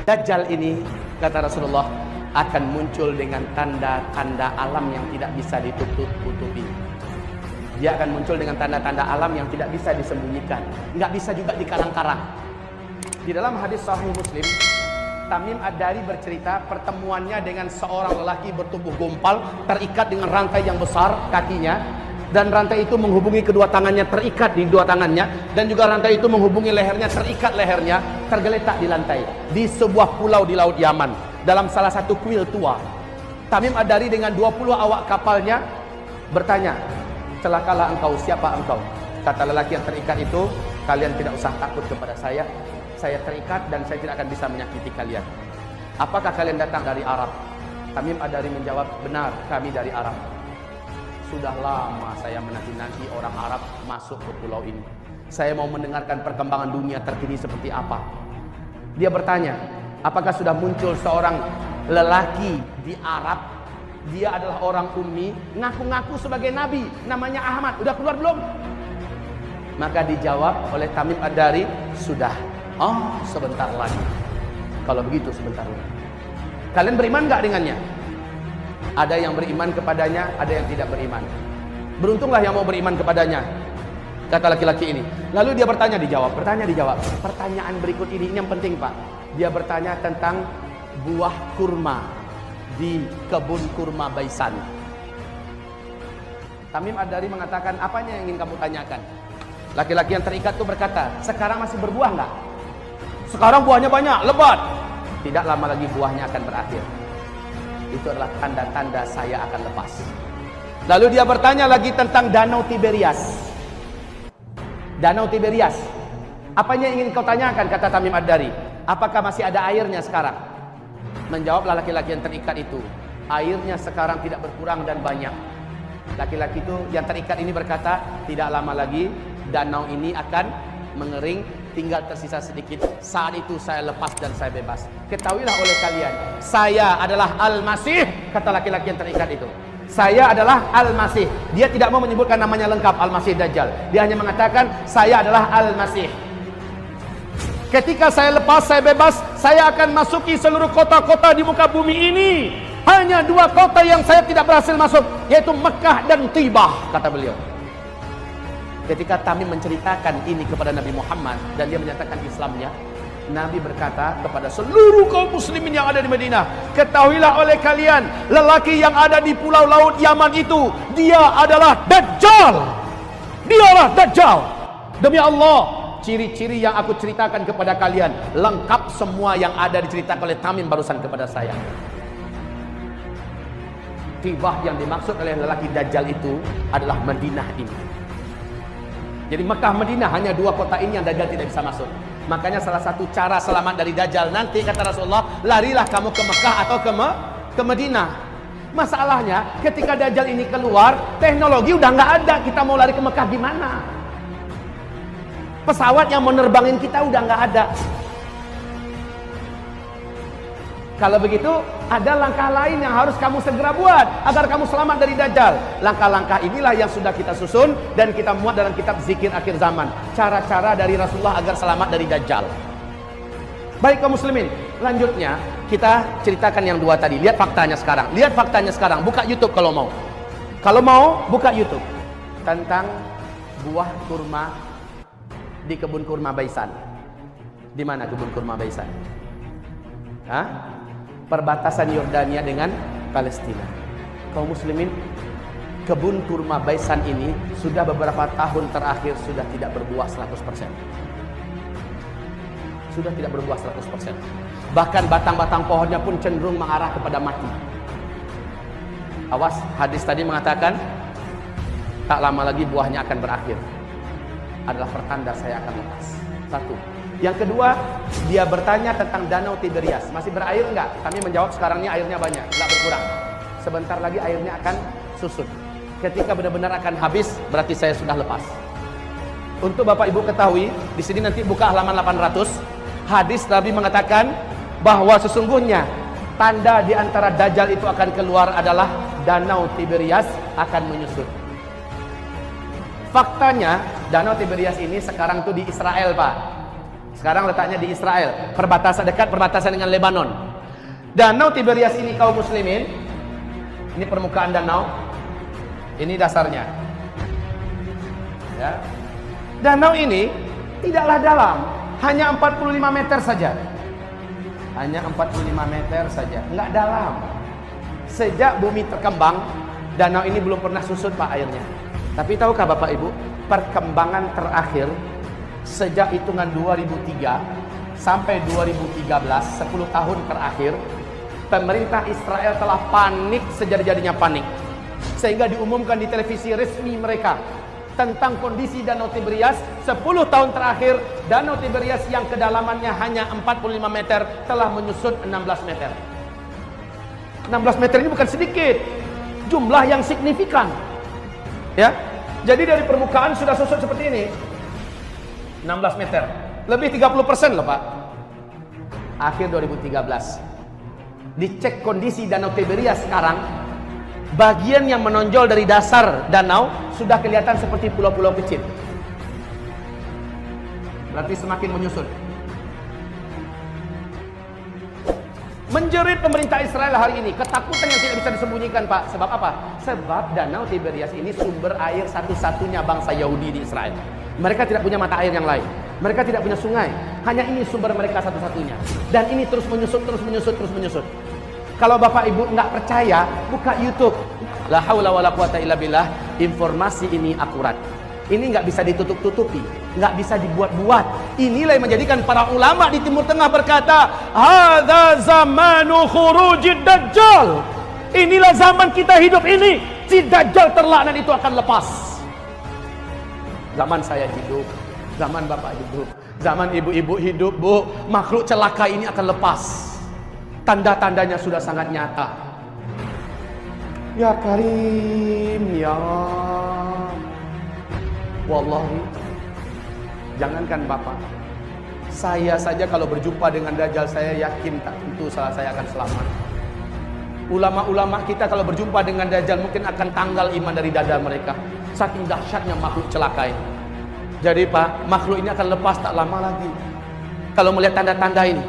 Dajjal ini, kata Rasulullah, akan muncul dengan tanda-tanda alam yang tidak bisa ditutup-tutupi. Dia akan muncul dengan tanda-tanda alam yang tidak bisa disembunyikan, nggak bisa juga dikarang-karang. Di dalam hadis Sahih Muslim, Tamim Ad-Dari bercerita pertemuannya dengan seorang lelaki bertubuh gumpal, terikat dengan rantai yang besar kakinya, dan rantai itu menghubungi kedua tangannya, terikat di dua tangannya, dan juga rantai itu menghubungi lehernya, terikat lehernya, tergeletak di lantai di sebuah pulau di Laut Yaman, dalam salah satu kuil tua. Tamim Ad-Dari dengan 20 awak kapalnya bertanya, "Celakalah engkau, siapa engkau?" Kata lelaki yang terikat itu, "Kalian tidak usah takut kepada saya terikat dan saya tidak akan bisa menyakiti kalian. Apakah kalian datang dari Arab?" Tamim Ad-Dari menjawab, "Benar, kami dari Arab. Sudah lama saya menanti-nanti orang Arab masuk ke pulau ini. Saya mau mendengarkan perkembangan dunia terkini seperti apa." Dia bertanya, "Apakah sudah muncul seorang lelaki di Arab? Dia adalah orang ummi, ngaku-ngaku sebagai nabi, namanya Ahmad. Udah keluar belum?" Maka dijawab oleh Tamim Ad-Dari, "Sudah." "Oh, sebentar lagi." "Kalau begitu sebentar lagi." "Kalian beriman nggak dengannya?" Ada yang beriman kepadanya, ada yang tidak beriman. "Beruntunglah yang mau beriman kepadanya," kata laki-laki ini. Lalu dia bertanya dijawab. Pertanyaan berikut ini yang penting, Pak. Dia bertanya tentang buah kurma di kebun kurma Baisan. Tamim Ad-Dari mengatakan, "Apanya yang ingin kamu tanyakan?" Laki-laki yang terikat itu berkata, "Sekarang masih berbuah nggak?" "Sekarang buahnya banyak, lebat." "Tidak lama lagi buahnya akan berakhir. Itu adalah tanda-tanda saya akan lepas." Lalu dia bertanya lagi tentang Danau Tiberias. Danau Tiberias, apanya yang ingin kau tanyakan? Kata Tamim Ad-Dari. "Apakah masih ada airnya sekarang?" Menjawablah laki-laki yang terikat itu, "Airnya sekarang tidak berkurang dan banyak." Laki-laki itu yang terikat ini berkata, "Tidak lama lagi danau ini akan mengering, tinggal tersisa sedikit. Saat itu saya lepas dan saya bebas. Ketahuilah oleh kalian, saya adalah Al-Masih," kata laki-laki yang terikat itu. "Saya adalah Al-Masih." Dia tidak mau menyebutkan namanya lengkap, Al-Masih Dajjal. Dia hanya mengatakan, "Saya adalah Al-Masih. Ketika saya lepas, saya bebas, saya akan masuki seluruh kota-kota di muka bumi ini. Hanya 2 kota yang saya tidak berhasil masuk, yaitu Mekah dan Tibah," kata beliau. Ketika Tamim menceritakan ini kepada Nabi Muhammad dan dia menyatakan Islamnya, Nabi berkata kepada seluruh kaum muslimin yang ada di Madinah, "Ketahuilah oleh kalian, lelaki yang ada di pulau Laut Yaman itu, dia adalah Dajjal. Dialah Dajjal. Demi Allah, ciri-ciri yang aku ceritakan kepada kalian lengkap semua yang ada diceritakan oleh Tamim barusan kepada saya." Tibah yang dimaksud oleh lelaki Dajjal itu adalah Madinah ini. Jadi Mekah Madinah hanya 2 kota ini yang Dajjal tidak bisa masuk. Makanya salah satu cara selamat dari Dajjal nanti, kata Rasulullah, larilah kamu ke Mekah atau ke Madinah. Masalahnya ketika Dajjal ini keluar, teknologi udah nggak ada. Kita mau lari ke Mekah gimana? Pesawat yang mau nerbangin kita udah nggak ada. Kalau begitu, ada langkah lain yang harus kamu segera buat agar kamu selamat dari Dajjal. Langkah-langkah inilah yang sudah kita susun dan kita muat dalam kitab Zikir Akhir Zaman. Cara-cara dari Rasulullah agar selamat dari Dajjal. Baik kaum muslimin, lanjutnya kita ceritakan yang 2 tadi. Lihat faktanya sekarang. Lihat faktanya sekarang. Buka YouTube kalau mau. Kalau mau, buka YouTube. Tentang buah kurma di kebun kurma Baisan. Di mana kebun kurma Baisan? Hah? Perbatasan Yordania dengan Palestina. Kaum muslimin, kebun kurma Baisan ini sudah beberapa tahun terakhir sudah tidak berbuah 100%. Sudah tidak berbuah 100%. Bahkan batang-batang pohonnya pun cenderung mengarah kepada mati. Awas, hadis tadi mengatakan tak lama lagi buahnya akan berakhir. Adalah pertanda saya akan lepas. 1. Yang kedua, dia bertanya tentang Danau Tiberias. Masih berair enggak? Kami menjawab sekarang ini airnya banyak, enggak berkurang. Sebentar lagi airnya akan susut. Ketika benar-benar akan habis, berarti saya sudah lepas. Untuk Bapak Ibu ketahui, di sini nanti buka halaman 800. Hadis Nabi mengatakan bahwa sesungguhnya tanda di antara Dajjal itu akan keluar adalah Danau Tiberias akan menyusut. Faktanya, Danau Tiberias ini sekarang tuh di Israel, Pak. Sekarang letaknya di Israel, perbatasan dengan Lebanon. Danau Tiberias ini kaum muslimin, ini permukaan danau, ini dasarnya. Ya. Danau ini tidaklah dalam, hanya 45 meter saja. Hanya 45 meter saja, enggak dalam. Sejak bumi terkembang, danau ini belum pernah susut Pak airnya. Tapi tahukah Bapak Ibu, perkembangan terakhir sejak hitungan 2003 sampai 2013, 10 tahun terakhir, pemerintah Israel telah panik sejadi-jadinya panik. Sehingga diumumkan di televisi resmi mereka tentang kondisi Danau Tiberias. 10 tahun terakhir, Danau Tiberias yang kedalamannya hanya 45 meter telah menyusut 16 meter. 16 meter ini bukan sedikit, jumlah yang signifikan. Ya, jadi dari permukaan sudah susut seperti ini, 16 meter, lebih 30% loh Pak. Akhir 2013, dicek kondisi Danau Tiberias sekarang, bagian yang menonjol dari dasar danau sudah kelihatan seperti pulau-pulau kecil. Berarti semakin menyusut. Menjerit pemerintah Israel hari ini, ketakutan yang tidak bisa disembunyikan Pak. Sebab apa? Sebab Danau Tiberias ini sumber air satu-satunya bangsa Yahudi di Israel. Mereka tidak punya mata air yang lain. Mereka tidak punya sungai. Hanya ini sumber mereka satu-satunya. Dan ini terus menyusut, terus menyusut, terus menyusut. Kalau Bapak Ibu nggak percaya, buka YouTube. La haula wala quwata illa billah. Informasi ini akurat. Ini nggak bisa ditutup-tutupi, nggak bisa dibuat-buat. Inilah yang menjadikan para ulama di Timur Tengah berkata, hadza zamanu khurujid dajjal. Inilah zaman kita hidup ini. Si dajjal terlaknat itu akan lepas. Zaman saya hidup, zaman Bapak hidup, zaman ibu-ibu hidup, Bu, makhluk celaka ini akan lepas. Tanda-tandanya sudah sangat nyata. Ya Karim, ya wallahi, jangankan Bapak, saya saja kalau berjumpa dengan Dajjal, saya yakin tak tentu saya akan selamat. Ulama-ulama kita kalau berjumpa dengan Dajjal mungkin akan tanggal iman dari dada mereka, saking dahsyatnya makhluk celaka ini. Jadi Pak, makhluk ini akan lepas tak lama lagi. Kalau melihat tanda-tanda ini,